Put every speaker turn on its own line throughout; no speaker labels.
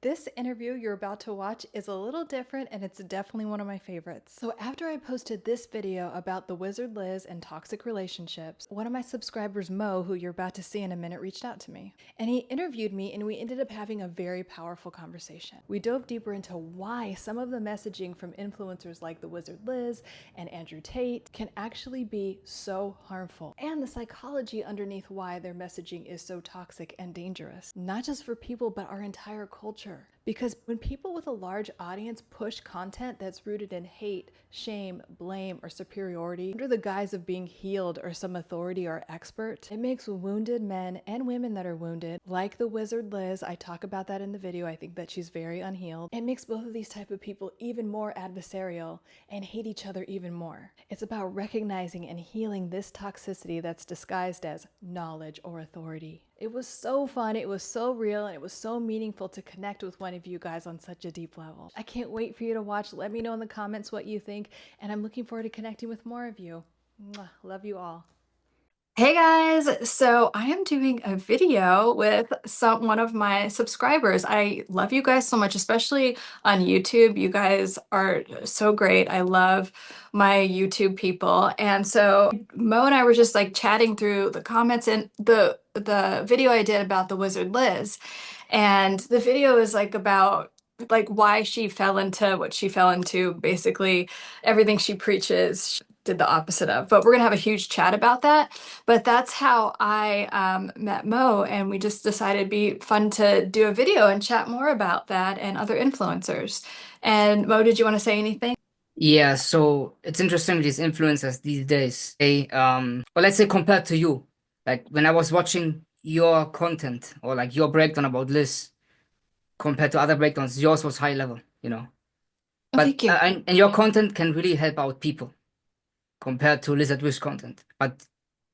This interview you're about to watch is a little different and it's definitely one of my favorites. So after I posted this video about the wizard Liz and toxic relationships, one of my subscribers, Mo, who you're about to see in a minute, reached out to me. And he interviewed me and we ended up having a very powerful conversation. We dove deeper into why some of the messaging from influencers like the wizard Liz and Andrew Tate can actually be so harmful, and the psychology underneath why their messaging is so toxic and dangerous, not just for people, but our entire culture. Because when people with a large audience push content that's rooted in hate, shame, blame, or superiority under the guise of being healed or some authority or expert, it makes wounded men and women that are wounded, like the wizard Liz, I talk about that in the video, I think that she's very unhealed, it makes both of these type of people even more adversarial and hate each other even more. It's about recognizing and healing this toxicity that's disguised as knowledge or authority. It was so fun, it was so real, and it was so meaningful to connect with one of you guys on such a deep level. I can't wait for you to watch. Let me know in the comments what you think, and I'm looking forward to connecting with more of you. Mwah. Love you all. Hey guys, so I am doing a video with one of my subscribers. I love you guys so much, especially on YouTube. You guys are so great. I love my YouTube people. And so Mo and I were just like chatting through the comments and the video I did about the wizard Liz. And the video is like about like why she fell into what she fell into, basically everything she preaches. She did the opposite of, but we're gonna have a huge chat about that. But that's how I met Mo, and we just decided it'd be fun to do a video and chat more about that and other influencers. And Mo, did you want to say anything?
Yeah, so it's interesting with these influencers these days. Well, let's say compared to you, like when I was watching your content or like your breakdown about Liz compared to other breakdowns, yours was high level, you know.
Oh,
But
thank you.
and your content can really help out people compared to Liz Wish content. But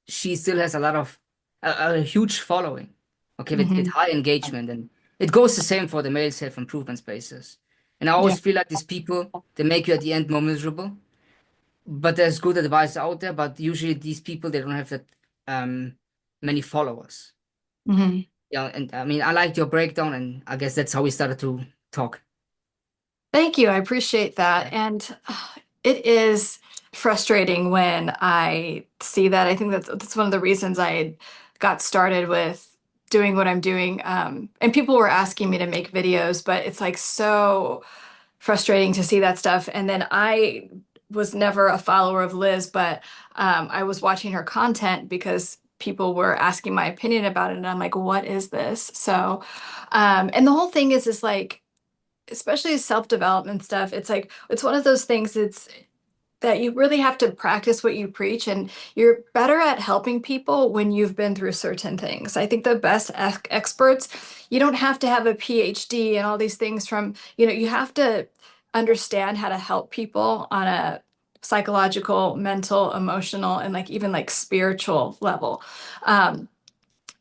she still has a lot of a huge following, okay, with
Hmm.
high engagement, and it goes the same for the male self-improvement spaces. And I
Yeah.
always feel like these people, they make you at the end more miserable. But there's good advice out there, but usually these people they don't have that um many followers.
Hmm.
Yeah, and I mean I liked your breakdown, and I guess that's how we started to talk.
Thank you. I appreciate that. And it is frustrating when I see that. I think that's one of the reasons I got started with doing what I'm doing. And people were asking me to make videos, but it's like so frustrating to see that stuff. And then I was never a follower of Liz, but I was watching her content because people were asking my opinion about it. And I'm like, what is this? So, and the whole thing is like, especially self-development stuff, it's like it's one of those things it's that you really have to practice what you preach, and you're better at helping people when you've been through certain things. I think the best experts, you don't have to have a PhD and all these things from, you have to understand how to help people on a psychological, mental, emotional, and like even like spiritual level. Um,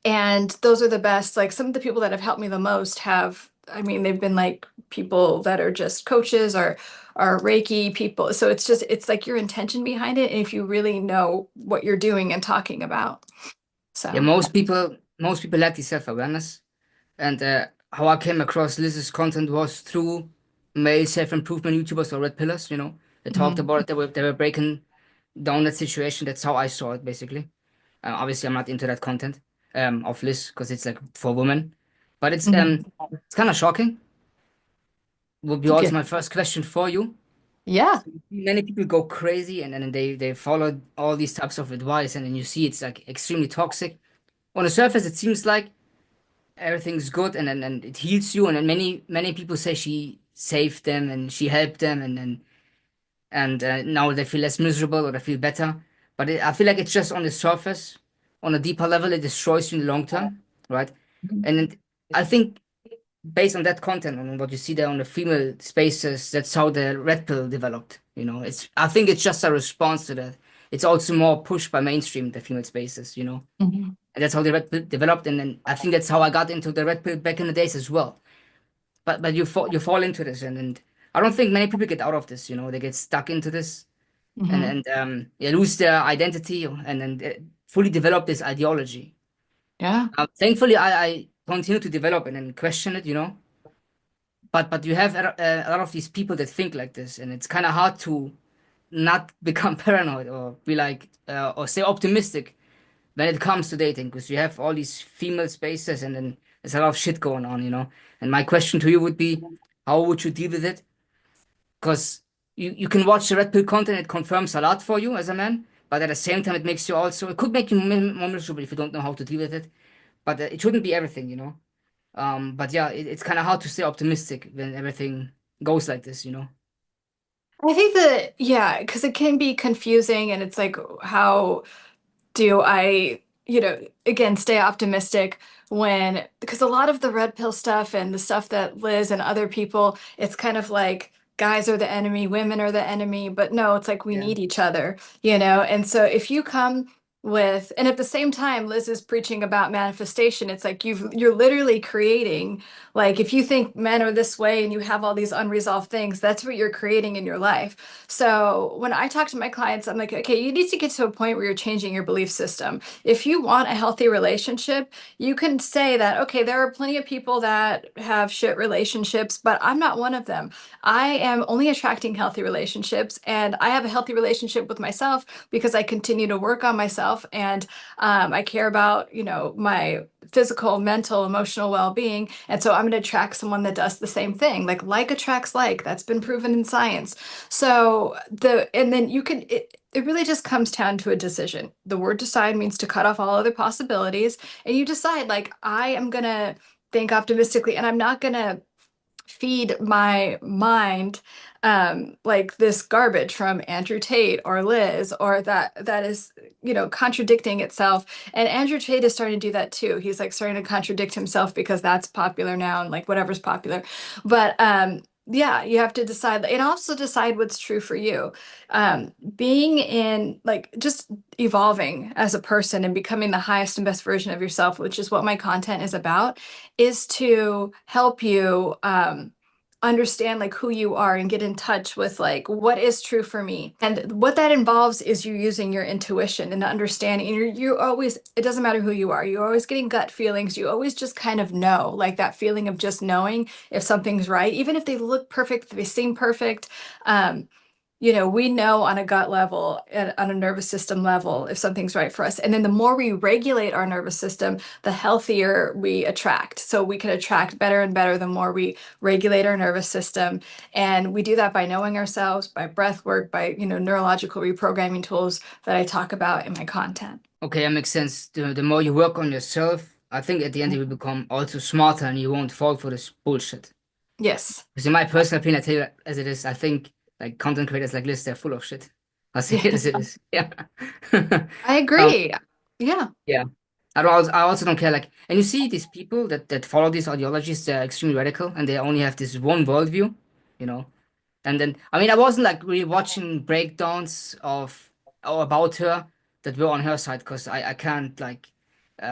and those are the best. Like some of the people that have helped me the most have, I mean, they've been like people that are just coaches or are Reiki people. So it's like your intention behind it. And if you really know what you're doing and talking about.
Yeah,
So,
most people lack the self-awareness, and how I came across Liz's content was through male self-improvement YouTubers or red pillars. You know, they talked
mhm,
about it. They were breaking down that situation. That's how I saw it basically. Obviously, I'm not into that content of Liz because it's like for women, but
mhm.
it's kind of shocking. Would be
Thank you.
also my first question for you.
Yeah.
So many people go crazy and then they follow all these types of advice and then you see it's like extremely toxic. On the surface, it seems like everything's good and it heals you and then many people say she saved them and she helped them and now they feel less miserable or they feel better. But I feel like it's just on the surface. On a deeper level, it destroys you in the long term, right?
Mhm.
And then I think based on that content and what you see there on the female spaces, that's how the red pill developed. You know, it's I think it's just a response to that. It's also more pushed by mainstream the female spaces, you know,
Mhm.
and that's how the red pill developed. And then I think that's how I got into the red pill back in the days as well. But you fall into this, and I don't think many people get out of this. You know, they get stuck into this and
Mhm.
they lose their identity and then they fully develop this ideology.
Yeah.
Thankfully, I continue to develop and then question it. You know, but you have a lot of these people that think like this, and it's kind of hard to not become paranoid or be like or stay optimistic when it comes to dating, because you have all these female spaces and then there's a lot of shit going on, you know. And my question to you would be, how would you deal with it? Because you can watch the red pill content, it confirms a lot for you as a man, but at the same time, it makes you also, it could make you more miserable if you don't know how to deal with it. But it shouldn't be everything, you know. But yeah, it's kind of hard to stay optimistic when everything goes like this, you know.
I think that, yeah, because it can be confusing and it's like, how do I, again, stay optimistic when, because a lot of the red pill stuff and the stuff that Liz and other people, it's kind of like guys are the enemy, women are the enemy, but no, it's like we
Yeah.
need each other, And so if you come with, and at the same time, Liz is preaching about manifestation, it's like you're literally creating, like if you think men are this way and you have all these unresolved things, that's what you're creating in your life. So when I talk to my clients, I'm like, okay, you need to get to a point where you're changing your belief system. If you want a healthy relationship, you can say that, okay, there are plenty of people that have shit relationships, but I'm not one of them. I am only attracting healthy relationships, and I have a healthy relationship with myself because I continue to work on myself, and I care about, my physical, mental, emotional well-being. And so I'm going to attract someone that does the same thing. Like attracts like. That's been proven in science. So and then it really just comes down to a decision. The word decide means to cut off all other possibilities, and you decide, like, I am gonna think optimistically, and I'm not gonna feed my mind like this garbage from Andrew Tate or Liz, or that is, contradicting itself. And Andrew Tate is starting to do that too. He's like starting to contradict himself because that's popular now, and like whatever's popular. But yeah, you have to decide, and also decide what's true for you. Being in, like, just evolving as a person and becoming the highest and best version of yourself, which is what my content is about, is to help you understand like who you are and get in touch with like what is true for me. And what that involves is you using your intuition and understanding. And you always, it doesn't matter who you are, you're always getting gut feelings. You always just kind of know, like that feeling of just knowing if something's right, even if they look perfect, if they seem perfect. Um, we know on a gut level and on a nervous system level if something's right for us. And then the more we regulate our nervous system, the healthier we attract. So we can attract better and better the more we regulate our nervous system. And we do that by knowing ourselves, by breath work, by, neurological reprogramming tools that I talk about in my content.
Okay, that makes sense. The more you work on yourself, I think at the end you will become also smarter and you won't fall for this bullshit.
Yes.
Because in my personal opinion, I tell you as it is, I think like content creators like this, they're full of shit. I say it as it is. Yeah.
I
Um,
agree. Yeah.
yeah. I also don't care. Like, and you see these people that follow these ideologies, they're extremely radical and they only have this one worldview, you know. And then, I mean, I wasn't like really watching breakdowns of or about her that were on her side because I can't like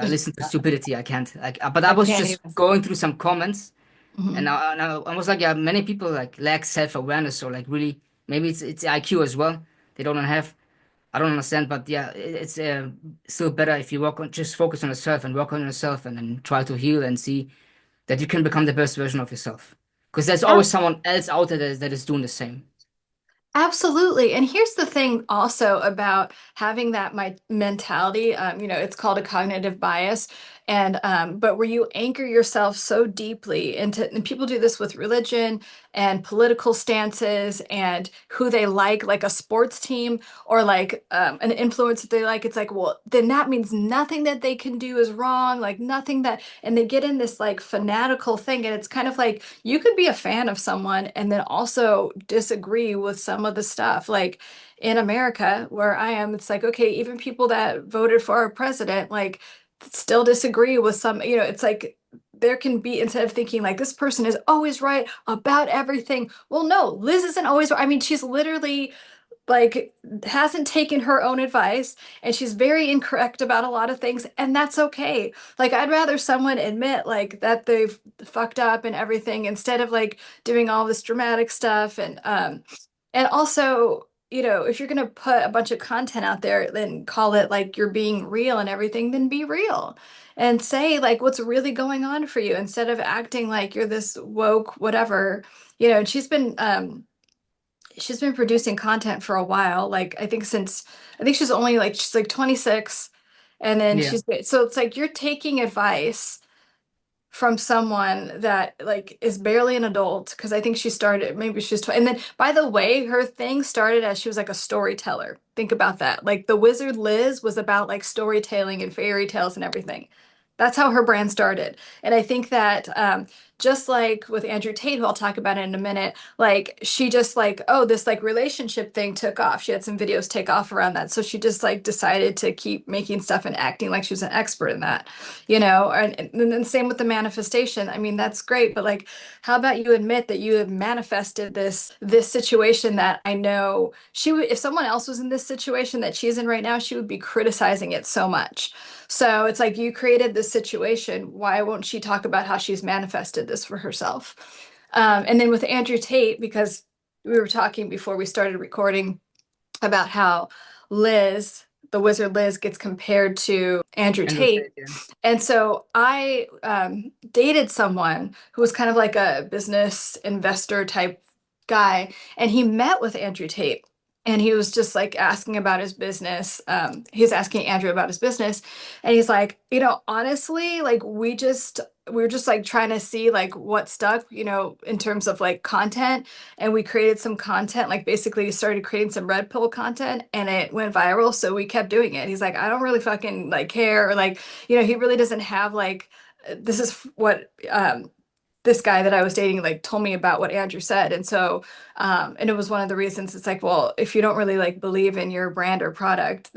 listen to stupidity. I can't like, but I
I
was
can't
just
even.
going through some comments and
Mhm.
I was like, yeah, many people like lack self-awareness or like really maybe it's IQ as well. They don't have. I don't understand, but yeah, it's still better if you work on just focus on yourself and work on yourself and then try to heal and see that you can become the best version of yourself. Because there's always someone else out there that is doing the same.
Absolutely. And here's the thing also about having that my mentality, it's called a cognitive bias. And but where you anchor yourself so deeply into, and people do this with religion and political stances and who they like a sports team or like an influence that they like. It's like, well, then that means nothing that they can do is wrong, like nothing that, and they get in this like fanatical thing. And it's kind of like you could be a fan of someone and then also disagree with some of the stuff. Like in America, where I am, it's like, okay, even people that voted for our president, like, still disagree with some, it's like there can be, instead of thinking like this person is always right about everything. Well, no, Liz isn't always right. I mean, she's literally like hasn't taken her own advice, and she's very incorrect about a lot of things, and that's okay. Like I'd rather someone admit like that they've fucked up and everything instead of like doing all this dramatic stuff. And also if you're gonna put a bunch of content out there, then call it like you're being real and everything, then be real and say like what's really going on for you instead of acting like you're this woke whatever. And she's been producing content for a while. Like I think she's like 26, and then
Yeah.
so it's like you're taking advice from someone that like is barely an adult because I think she started maybe she was 20. And then by the way, her thing started as she was like a storyteller. Think about that. Like the Wizard Liz was about like storytelling and fairy tales and everything. That's how her brand started. And I think that just like with Andrew Tate, who I'll talk about in a minute, like she just like, oh, this like relationship thing took off. She had some videos take off around that. So she just like decided to keep making stuff and acting like she was an expert in that, and then same with the manifestation. I mean, that's great, but like, how about you admit that you have manifested this situation that I know she would, if someone else was in this situation that she's in right now, she would be criticizing it so much. So it's like you created this situation. Why won't she talk about how she's manifested this for herself? And then with Andrew Tate, because we were talking before we started recording about how Liz, the Wizard Liz, gets compared to Andrew
And
Tate.
rotate, yeah.
And so I dated someone who was kind of like a business investor type guy, and he met with Andrew Tate. And he was just like asking about his business. He's asking Andrew about his business. And he's like, honestly, like we were just like trying to see like what stuck, in terms of like content. And we created some content, like basically started creating some red pill content and it went viral. So we kept doing it. He's like, I don't really fucking like care. Or like, he really doesn't have like, this is what this guy that I was dating like told me about what Andrew said. And so, and it was one of the reasons it's like, well, if you don't really like believe in your brand or product,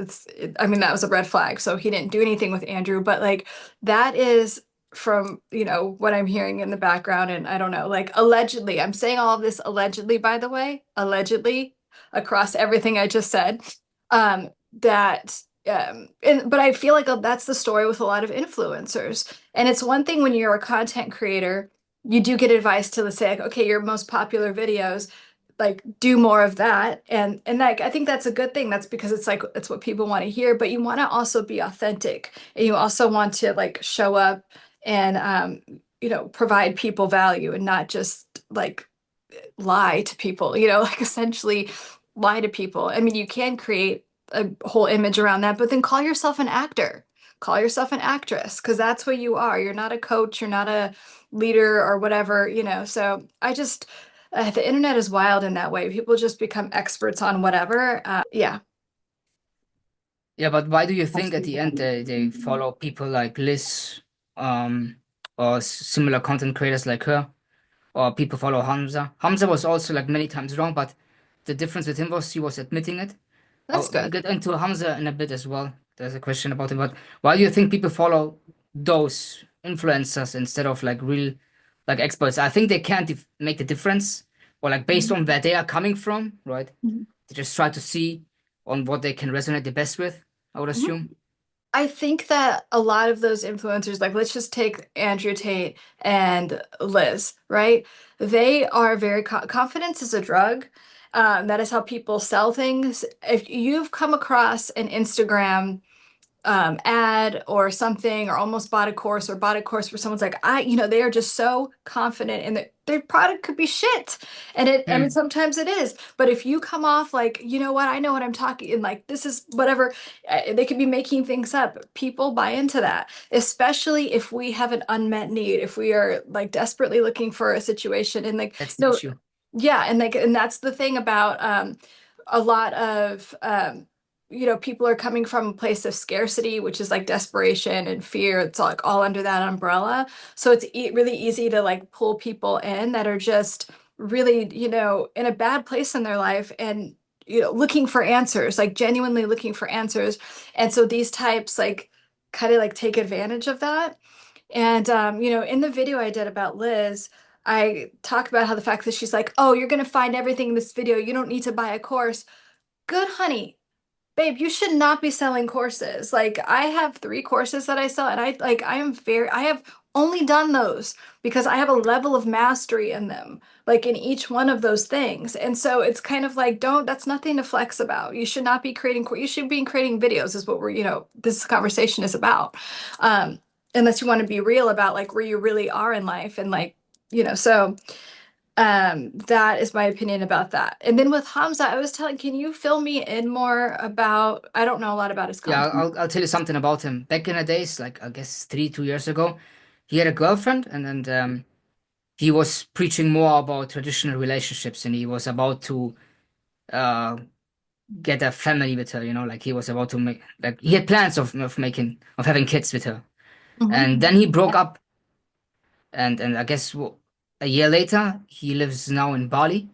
I mean, that was a red flag. So he didn't do anything with Andrew, but like that is from, what I'm hearing in the background. And I don't know, like allegedly, I'm saying all of this allegedly, by the way, allegedly across everything I just said, that, but I feel like that's the story with a lot of influencers. And it's one thing when you're a content creator, you do get advice to say like, okay, your most popular videos, like do more of that. And like I think that's a good thing. That's because it's like it's what people want to hear, but you want to also be authentic and you also want to like show up and provide people value and not just like lie to people, like essentially lie to people. I mean, you can create a whole image around that, but then call yourself an actor, call yourself an actress, because that's what you are. You're not a coach, you're not a leader or whatever, So the internet is wild in that way. People just become experts on whatever. Yeah.
Yeah, but why do you think at the end they follow people like Liz, um, or similar content creators like her, or people follow Hamza? Hamza was also like many times wrong, but the difference with him was he was admitting it.
That's
We'll
good.
get into Hamza in a bit as well. There's a question about him, but why do you think people follow those influencers instead of like real like experts? I think they can't make the difference, or like based on where they are coming from, right?
Mhm.
They just try to see on what they can resonate the best with, I would
Mhm.
assume.
I think that a lot of those influencers, like let's just take Andrew Tate and Liz, right? They are very confidence is a drug. That is how people sell things. If you've come across an Instagram ad or something, or almost bought a course or bought a course where someone's like, they are just so confident and their product could be shit. And I mean,
Hmm.
sometimes it is. But if you come off like, you know what, I know what I'm talking, and like, this is whatever, they could be making things up. People buy into that, especially if we have an unmet need, if we are like desperately looking for a situation and like,
That's the
no,
issue.
yeah. And that's the thing about, a lot of, people are coming from a place of scarcity, which is like desperation and fear. It's like all under that umbrella. So it's really easy to like pull people in that are just really, in a bad place in their life and, looking for answers, like genuinely looking for answers. And so these types like kind of like take advantage of that. And, in the video I did about Liz, I talk about how the fact that she's like, oh, you're going to find everything in this video. You don't need to buy a course. Good, honey. babe, you should not be selling courses. Like I have 3 courses that I sell, and I have only done those because I have a level of mastery in them, like in each one of those things. And so it's kind of like, don't, that's nothing to flex about. You should not be you should be creating videos is what this conversation is about. Um, Unless you want to be real about like where you really are in life and like, so that is my opinion about that. And then with Hamza, I was telling, can you fill me in more about, I don't know a lot about his
Yeah,
content.
I'll tell you something about him. Back in the days, like I guess 2 years ago, he had a girlfriend, and then he was preaching more about traditional relationships, and he was about to uh get a family with her. Like he was about to make, like he had plans of having kids with her, and
Mhm.
then he broke up, and I guess a year later he lives now in Bali,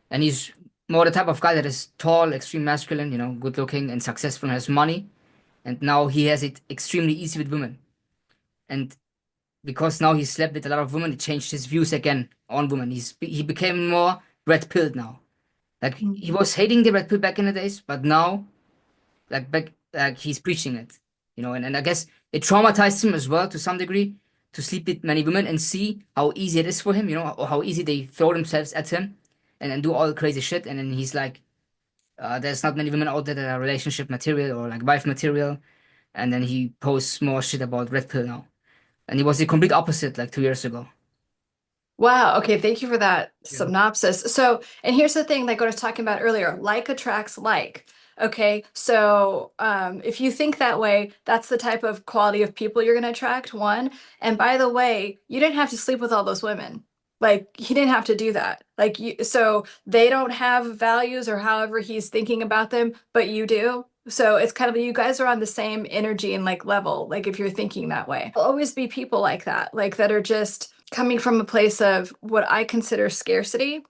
and he's more the type of guy that is tall, extreme masculine, good looking and successful and has money, and now he has it extremely easy with women. And because now he slept with a lot of women, it changed his views again on women. He became more red pilled now. Like he
Mhm.
was hating the red pill back in the days, but now like he's preaching it, and I guess it traumatized him as well to some degree to sleep with many women and see how easy it is for him, or how easy they throw themselves at him and do all the crazy shit. And then he's like, there's not many women out there that are relationship material or like wife material. And then he posts more shit about red pill now. And he was the complete opposite like 2 years ago.
Wow. Okay. Thank you for that
Yeah.
synopsis. So, and here's the thing, like what I was talking about earlier, like attracts like. Okay. So, if you think that way, that's the type of quality of people you're going to attract, one. And by the way, you didn't have to sleep with all those women. Like, he didn't have to do that. Like, so they don't have values or however he's thinking about them, but you do. So it's kind of, you guys are on the same energy and like level, like if you're thinking that way. There'll always be people like that, like that are just coming from a place of what I consider scarcity.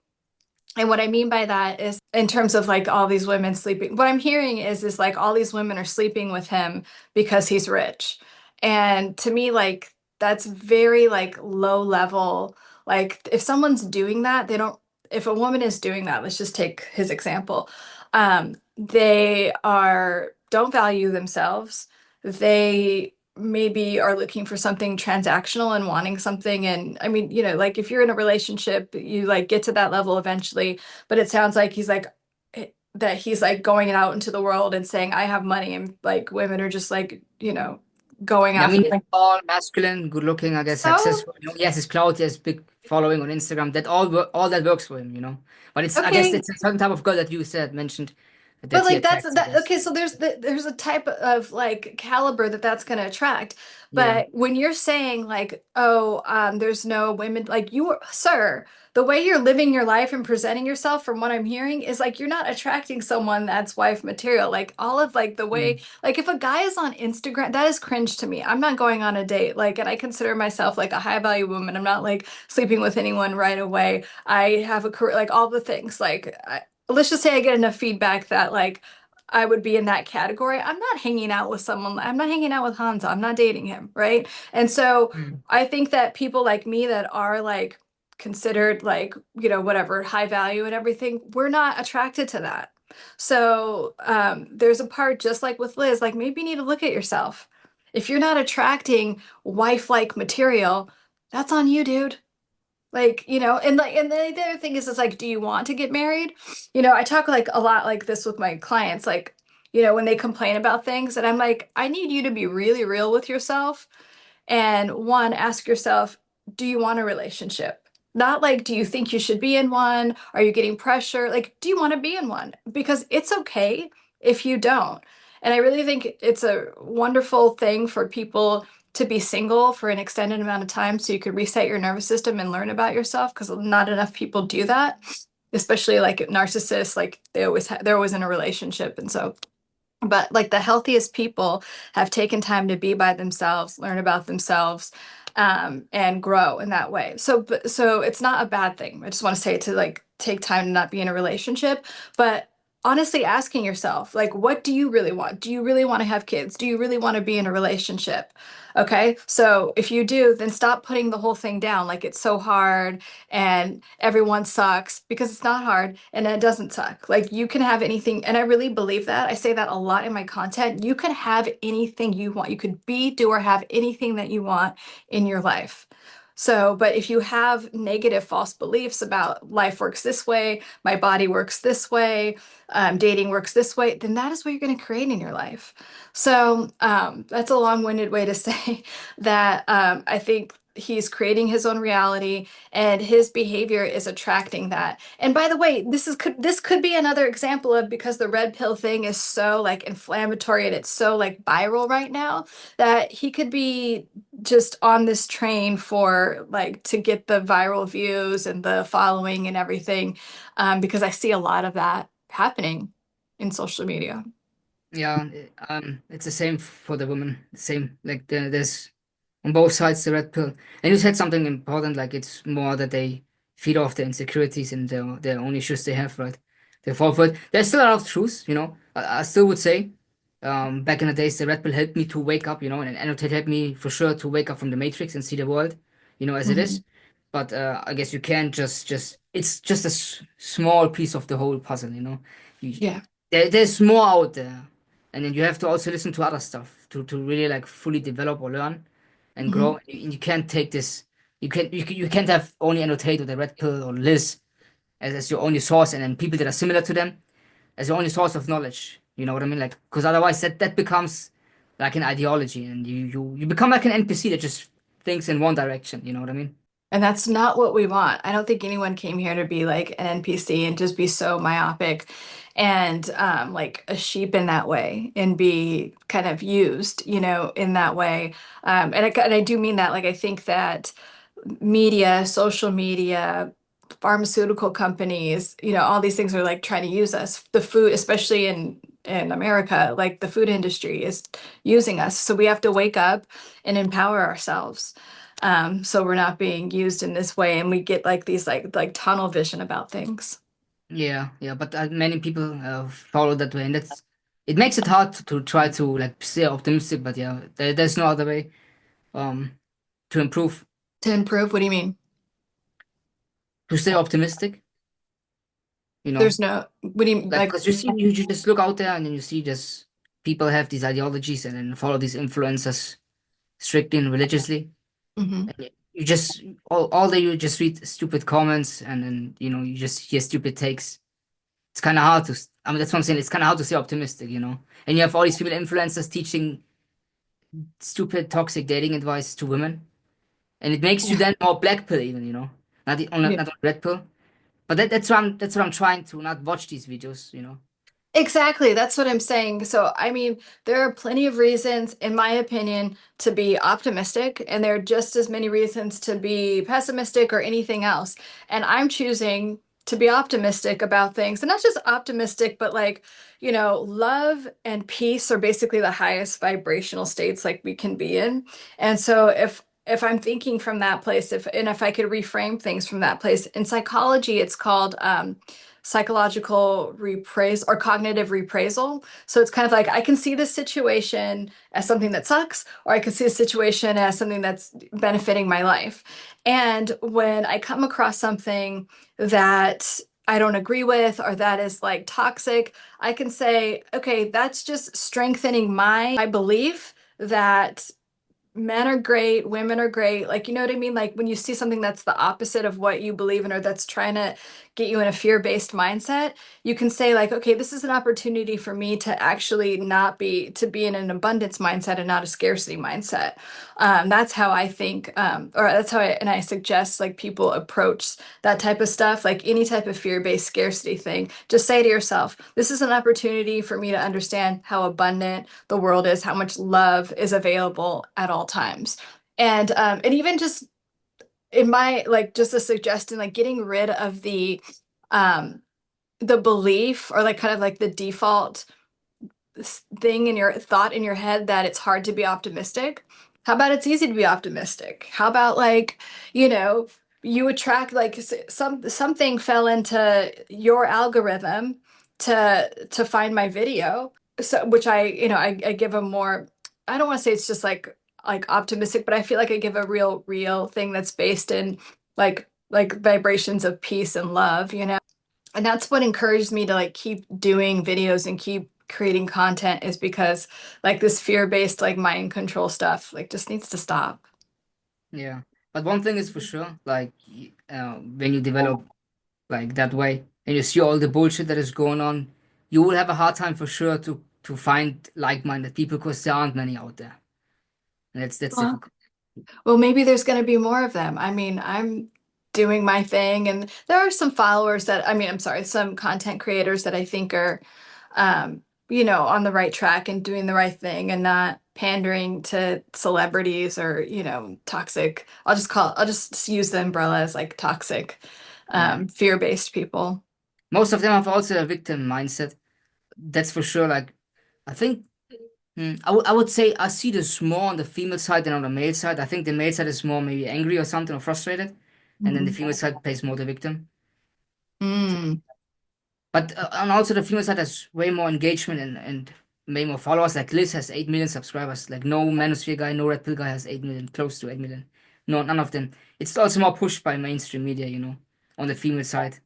And what I mean by that is in terms of like all these women sleeping, what I'm hearing is like all these women are sleeping with him because he's rich. And to me, like that's very like low level. Like if someone's doing that, they don't, if a woman is doing that, let's just take his example. They are don't value themselves. They maybe are looking for something transactional and wanting something. And I mean, like if you're in a relationship, you like get to that level eventually, but it sounds like that he's like going out into the world and saying, I have money, and like women are just like, going
Yeah, I
after
mean, he's
things.
tall, masculine, good looking, I guess,
So,
successful. He has his clout, he has big following on Instagram. That all that works for him. But I guess
okay.
it's a certain type of girl that you said mentioned
But
that he
like that's
attracts, I
that
guess.
okay, so there's a type of like caliber that's going to attract.
Yeah.
But when you're saying like, oh, there's no women like you are, sir, the way you're living your life and presenting yourself from what I'm hearing is like you're not attracting someone that's wife material. Like all of like the way
Mm.
like if a guy is on Instagram, that is cringe to me. I'm not going on a date. Like, and I consider myself like a high value woman. I'm not like sleeping with anyone right away. I have a career, like all the things. Let's just say I get enough feedback that like I would be in that category. I'm not hanging out with someone. I'm not hanging out with Hansa. I'm not dating him, right? And so
Mm.
I think that people like me that are like considered like, whatever, high value and everything, we're not attracted to that. So there's a part just like with Liz, like maybe you need to look at yourself. If you're not attracting wife-like material, that's on you, dude. Like, and the other thing is like, do you want to get married? I talk like a lot like this with my clients, like, when they complain about things, and I'm like, I need you to be really real with yourself. And one, ask yourself, do you want a relationship? Not like, do you think you should be in one? Are you getting pressure? Like, do you want to be in one? Because it's okay if you don't. And I really think it's a wonderful thing for people to be single for an extended amount of time so you could reset your nervous system and learn about yourself because not enough people do that, especially like narcissists, like they're always in a relationship. And so but like the healthiest people have taken time to be by themselves, learn about themselves, and grow in that way. So it's not a bad thing. I just want to say to like take time to not be in a relationship, but honestly asking yourself, like, what do you really want? Do you really want to have kids? Do you really want to be in a relationship? Okay, so if you do, then stop putting the whole thing down like it's so hard and everyone sucks, because it's not hard and it doesn't suck. Like, you can have anything, and I really believe that. I say that a lot in my content. You can have anything you want. You could be, do, or have anything that you want in your life. So, but if you have negative false beliefs about life works this way, my body works this way, dating works this way, then that is what you're going to create in your life. So that's a long-winded way to say that I think he's creating his own reality and his behavior is attracting that. And by the way, this could be another example of, because the red pill thing is so like inflammatory and it's so like viral right now, that he could be just on this train for like to get the viral views and the following and everything, because I see a lot of that happening in social media.
Yeah, it's the same for the women. Same, like there's on both sides the red pill. And you said something important, like it's more that they feed off the insecurities and their own issues they have, right? They fall for it. There's still a lot of truth, you know. I still would say, back in the days, the red pill helped me to wake up, you know, and annotate helped me for sure to wake up from the matrix and see the world, you know, as it
Hmm.
is. But I guess you can't it's just a small piece of the whole puzzle, you know. You,
Yeah.
there's more out there, and then you have to also listen to other stuff to really like fully develop or learn and
Hmm.
grow. You can't take this. You can't have only annotate or the red pill or Liz as your only source, and then people that are similar to them as your only source of knowledge. You know what I mean? Like, because otherwise that becomes like an ideology, and you become like an NPC that just thinks in one direction. You know what I mean?
And that's not what we want. I don't think anyone came here to be like an NPC and just be so myopic and like a sheep in that way and be kind of used, in that way. And I do mean that. Like, I think that media, social media, pharmaceutical companies, all these things are like trying to use us. The food, especially in America, like the food industry is using us. So we have to wake up and empower ourselves. So we're not being used in this way, and we get like these like tunnel vision about things.
Yeah, yeah. But many people follow that way, and it makes it hard to try to like stay optimistic. But yeah, there's no other way um to improve,
To improve, what do you mean?
to stay optimistic. You know.
There's no, what do you
Like,
like?
because you just look out there and then you see just people have these ideologies and then follow these influencers strictly and religiously.
Mhm.
And you just all day you just read stupid comments and then you know you just hear stupid takes. It's kind of hard to. I mean, that's what I'm saying. It's kind of hard to stay optimistic, you know. And you have all these female influencers teaching stupid, toxic dating advice to women, and it makes you
Yeah.
then more black pill even, you know,
Yeah.
not on red pill. But that's what I'm trying to not watch these videos, you know.
Exactly. That's what I'm saying. So, I mean, there are plenty of reasons, in my opinion, to be optimistic, and there are just as many reasons to be pessimistic or anything else. And I'm choosing to be optimistic about things, and not just optimistic, but like, love and peace are basically the highest vibrational states like we can be in. And so if I'm thinking from that place, if I could reframe things from that place, in psychology, it's called psychological rephrase or cognitive reappraisal. So it's kind of like I can see this situation as something that sucks, or I can see a situation as something that's benefiting my life. And when I come across something that I don't agree with or that is like toxic, I can say, okay, that's just strengthening my belief that men are great, women are great. Like, you know what I mean? Like when you see something that's the opposite of what you believe in or that's trying to get you in a fear-based mindset, you can say like, okay, this is an opportunity for me to actually not be to be in an abundance mindset and not a scarcity mindset. That's how I think, or that's how I suggest like people approach that type of stuff, like any type of fear-based scarcity thing. Just say to yourself, this is an opportunity for me to understand how abundant the world is, how much love is available at all times. And even just in my like just a suggestion, like getting rid of um the belief or like kind of like the default thing in your thought in your head that it's hard to be optimistic. How about it's easy to be optimistic? How about like, you know, you attract like something fell into your algorithm to find my video. So which I give a more, I don't want to say it's just like optimistic, but I feel like I give a real thing that's based in like vibrations of peace and love, you know. And that's what encouraged me to like keep doing videos and keep creating content, is because like this fear-based like mind control stuff like just needs to stop.
Yeah. But one thing is for sure, like when you develop like that way and you see all the bullshit that is going on, you will have a hard time for sure to find like-minded people because there aren't many out there. And that's
Well,
difficult.
well, maybe there's going to be more of them. I mean, I'm doing my thing, and there are some followers that, I mean, I'm sorry, some content creators that I think are, um, on the right track and doing the right thing and not pandering to celebrities or, toxic. I'll just use the umbrella as like toxic,
Yeah.
fear-based people.
Most of them have also a victim mindset. That's for sure. Like, I think I would say I see this more on the female side than on the male side. I think the male side is more maybe angry or something or frustrated, and then the
Mhm.
female side plays more the victim.
Mm.
But and also the female side has way more engagement and way more followers. Like Liz has 8 million subscribers. Like no Manosphere guy, no Red Pill guy has 8 million, close to 8 million. No, none of them. It's also more pushed by mainstream media, on the female side.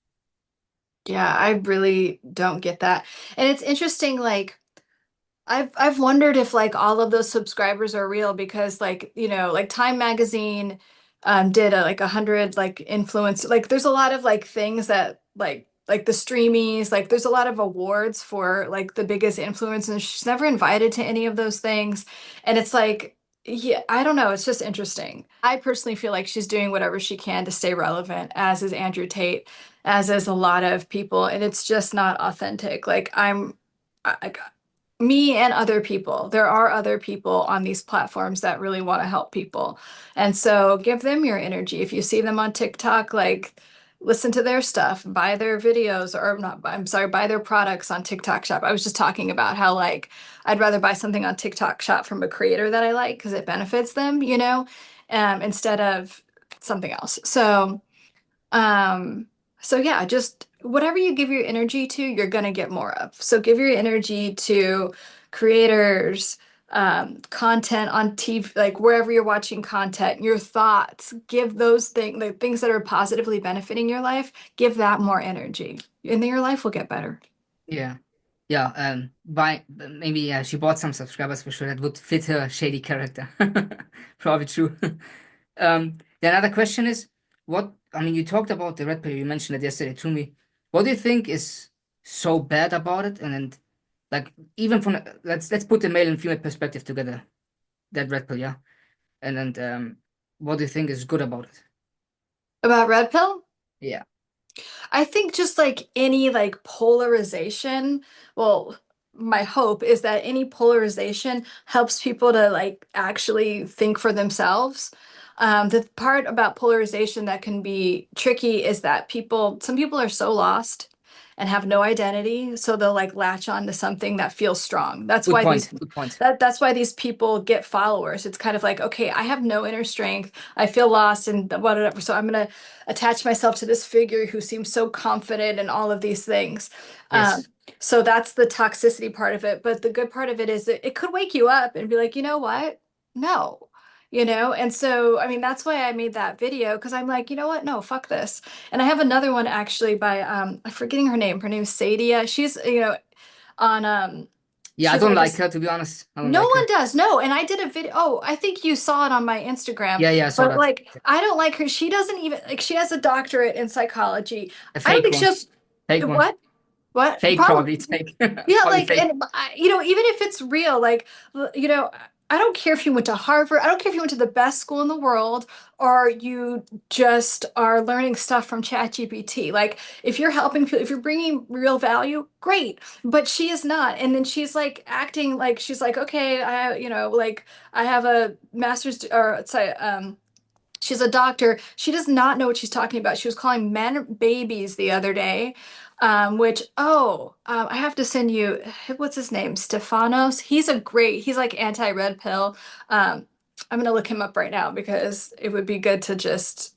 Yeah, I really don't get that. And it's interesting, like I've wondered if like all of those subscribers are real, because like, like Time Magazine did like 100 like influence, like there's a lot of like things that like the streamies, like there's a lot of awards for like the biggest influence, and she's never invited to any of those things. And it's like, yeah, I don't know, it's just interesting. I personally feel like she's doing whatever she can to stay relevant, as is Andrew Tate, as is a lot of people, and it's just not authentic. Like I, me and other people. There are other people on these platforms that really want to help people. And so give them your energy. If you see them on TikTok, like listen to their stuff, buy their videos, or not, I'm sorry, buy their products on TikTok Shop. I was just talking about how like I'd rather buy something on TikTok Shop from a creator that I like because it benefits them, instead of something else. Um, so yeah, just whatever you give your energy to, you're gonna get more of. So give your energy to creators, content on TV, like wherever you're watching content, your thoughts, give those things, the things that are positively benefiting your life, give that more energy, and then your life will get better.
Yeah. Yeah, by maybe yeah, she bought some subscribers for sure that would fit her shady character. Probably true. The another question is, what I mean, you talked about the red pill, you mentioned it yesterday to me. What do you think is so bad about it? And then, like, even from let's put the male and female perspective together, that red pill, yeah. And then, what do you think is good about it?
About red pill?
Yeah,
I think just like any like polarization, well, my hope is that any polarization helps people to like actually think for themselves. The part about polarization that can be tricky is that some people are so lost and have no identity, so they'll like latch on to something that feels strong. That's
good
why
point. Good point.
that's why these people get followers. It's kind of like, okay, I have no inner strength. I feel lost and whatever. So I'm gonna attach myself to this figure who seems so confident and all of these things. Um,
Yes.
so that's the toxicity part of it. But the good part of it is that it could wake you up and be like, you know what? No. And so, I mean, that's why I made that video, because I'm like, you know what? No, fuck this. And I have another one actually by, I'm forgetting her name. Her name is Sadia. She's, on,
Yeah, I
she's
don't
like a,
like her to be honest. I don't
no
like
one
her.
does. No. And I did a video. Oh, I think you saw it on my Instagram.
Yeah, yeah, I saw
But
that.
like, I don't like her. She doesn't even like, she has a doctorate in psychology.
A
I don't
fake
think
one.
she'll,
Fake one.
what? What?
Fake
Probably.
probably. It's fake.
Yeah,
Probably
like,
fake.
and even if it's real, like, I don't care if you went to Harvard. I don't care if you went to the best school in the world, or you just are learning stuff from ChatGPT. Like, if you're helping people, if you're bringing real value, great. But she is not. And then she's like acting like she's like, okay, like I have a master's, or sorry, she's a doctor. She does not know what she's talking about. She was calling men babies the other day, I have to send you, what's his name? Stefanos. He's like anti-red pill. I'm gonna look him up right now because it would be good to just,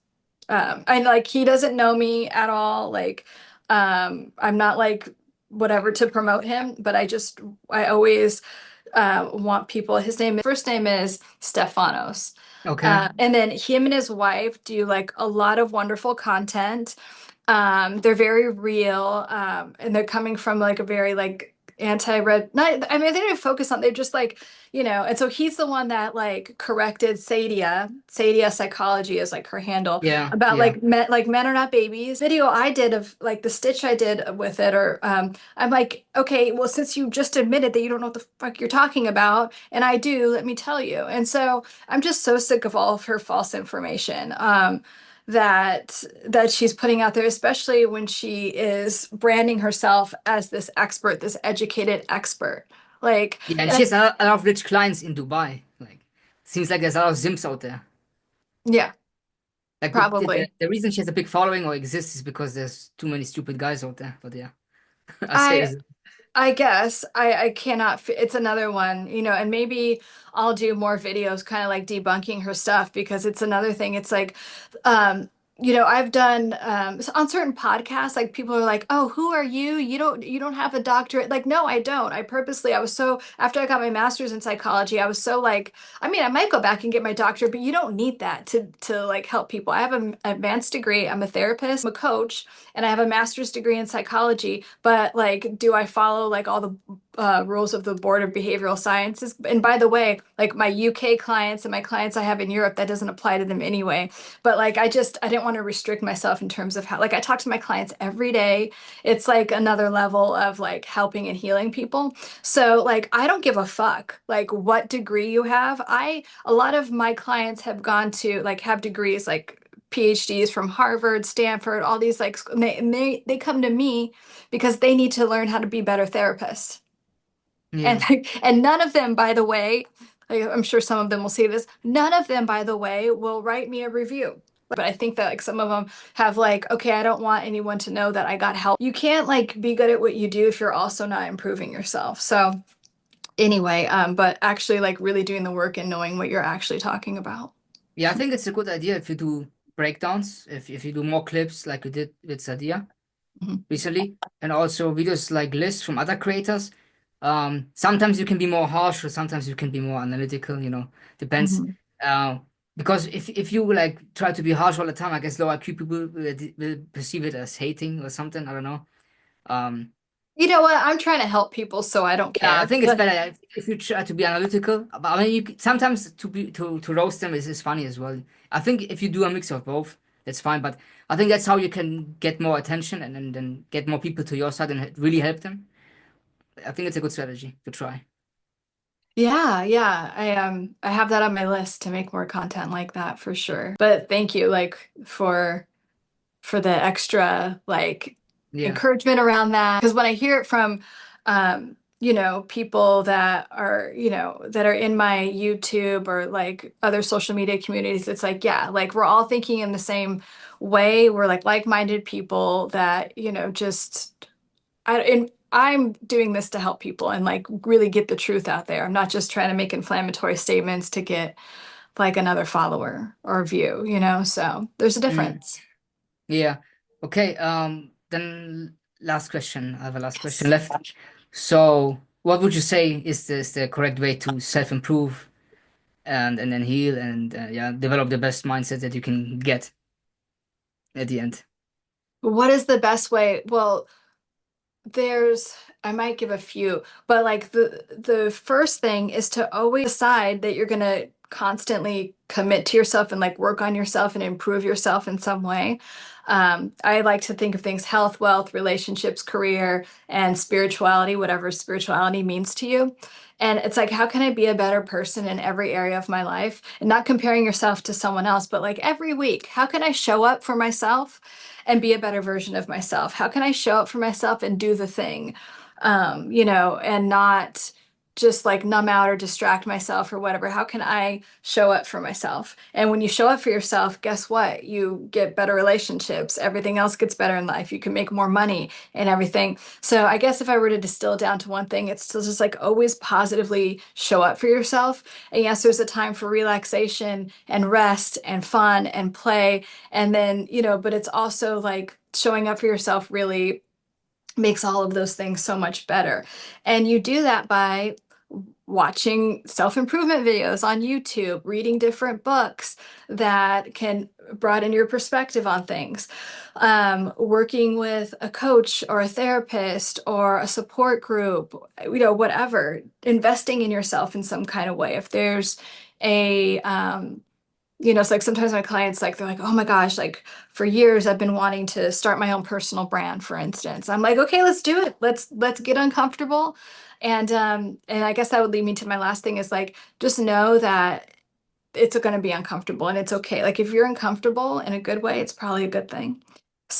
and like he doesn't know me at all. Like, I'm not like whatever to promote him, but I always want people. First name is Stefanos.
Okay.
And then him and his wife do like a lot of wonderful content. They're very real, and they're coming from like a very like anti-red. Not, I mean, they didn't focus on. They're just like, and so he's the one that like corrected Sadia. Sadia Psychology is like her handle
Yeah.
about
Yeah.
like men are not babies. Video I did of like the stitch I did with it, or I'm like, okay, well, since you just admitted that you don't know what the fuck you're talking about, and I do, let me tell you. And so I'm just so sick of all of her false information. That she's putting out there, especially when she is branding herself as this expert, this educated expert. Like,
Yeah, and
and
she has a lot of rich clients in Dubai. Like, seems like there's a lot of Sims out there.
yeah,
Like
probably.
the reason she has a big following or exists is because there's too many stupid guys out there. But yeah, I say
I
this.
I guess I cannot. It's another one, and maybe I'll do more videos, kind of like debunking her stuff because it's another thing. It's like, um, I've done so on certain podcasts, like people are like, "Oh, who are you? You don't have a doctorate." Like, no, I don't. I was so after I got my master's in psychology, I was so like, I mean, I might go back and get my doctorate, but you don't need that to like help people. I have an advanced degree. I'm a therapist, I'm a coach, and I have a master's degree in psychology. But like, do I follow like all the rules of the Board of Behavioral Sciences? And by the way, like my UK clients and my clients I have in Europe, that doesn't apply to them anyway. But like, I didn't want to restrict myself in terms of how, like, I talk to my clients every day. It's like another level of like helping and healing people. So like, I don't give a fuck like what degree you have. A lot of my clients have gone to like have degrees like PhDs from Harvard, Stanford, all these like they come to me because they need to learn how to be better therapists. And
Yeah.
and none of them, by the way, I'm sure some of them will see this, none of them, by the way, will write me a review. But I think that like some of them have like, okay, I don't want anyone to know that I got help. You can't like be good at what you do if you're also not improving yourself. So anyway, but actually like really doing the work and knowing what you're actually talking about.
Yeah, I think it's a good idea if you do breakdowns, if you do more clips like you did with Sadia
Mhm.
recently, and also videos like lists from other creators. Sometimes you can be more harsh, or sometimes you can be more analytical, depends.
Mhm.
Uh, because if you like try to be harsh all the time, I guess low IQ people will perceive it as hating or something. I don't know. Um,
You know what? I'm trying to help people, so I don't
yeah, I
care.
think it's better if you try to be analytical. But I mean, sometimes to roast them is funny as well. I think if you do a mix of both, that's fine. But I think that's how you can get more attention and then get more people to your side and really help them. I think it's a good strategy to try.
Yeah, yeah. I have that on my list to make more content like that for sure. But thank you like for the extra like
Yeah.
encouragement around that. Because when I hear it from people that are, that are in my YouTube or like other social media communities, it's like, yeah, like we're all thinking in the same way. We're like-minded people that, just and I'm doing this to help people and like really get the truth out there. I'm not just trying to make inflammatory statements to get like another follower or view, So there's a
Mm,
difference.
yeah. Okay. Then last question. I have a last question
Yes.
left. So, what would you say is the correct way to self-improve and then heal and yeah, develop the best mindset that you can get at the end?
What is the best way? Well, I might give a few, but like the first thing is to always decide that you're gonna constantly commit to yourself and like work on yourself and improve yourself in some way. I like to think of things health, wealth, relationships, career, and spirituality, whatever spirituality means to you. And it's like, how can I be a better person in every area of my life? And not comparing yourself to someone else, but like every week, how can I show up for myself and be a better version of myself? How can I show up for myself and do the thing, and not just like numb out or distract myself or whatever? How can I show up for myself? And when you show up for yourself, guess what? You get better relationships. Everything else gets better in life. You can make more money and everything. So I guess if I were to distill down to one thing, it's to just like always positively show up for yourself. And yes, there's a time for relaxation and rest and fun and play, and then, but it's also like showing up for yourself really makes all of those things so much better. And you do that by watching self-improvement videos on YouTube, reading different books that can broaden your perspective on things, working with a coach or a therapist or a support group, whatever, investing in yourself in some kind of way. If there's a it's like sometimes my clients like they're like, oh my gosh, like for years I've been wanting to start my own personal brand, for instance. I'm like, okay, let's do it. Let's get uncomfortable. And I guess that would lead me to my last thing is like just know that it's going to be uncomfortable and it's okay. Like if you're uncomfortable in a good way, it's probably a good thing.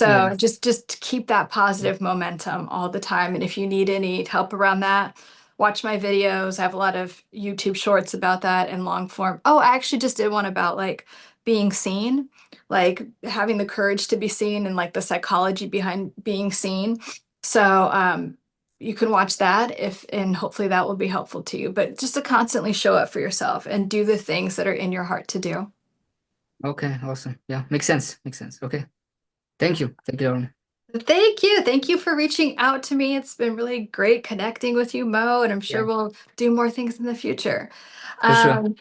Yeah.
So just keep that positive momentum all the time. And if you need any help around that, watch my videos. I have a lot of YouTube shorts about that and long form. Oh, I actually just did one about like being seen, like having the courage to be seen and like the psychology behind being seen. So you can watch that if and hopefully that will be helpful to you. But just to constantly show up for yourself and do the things that are in your heart to do.
Okay, awesome. Yeah, makes sense. Makes sense. Okay. Thank you. Thank you, Lauren.
Thank you. Thank you for reaching out to me. It's been really great connecting with you, Mo, and I'm sure
Yeah,
we'll do more things in the future.
for sure.
Um,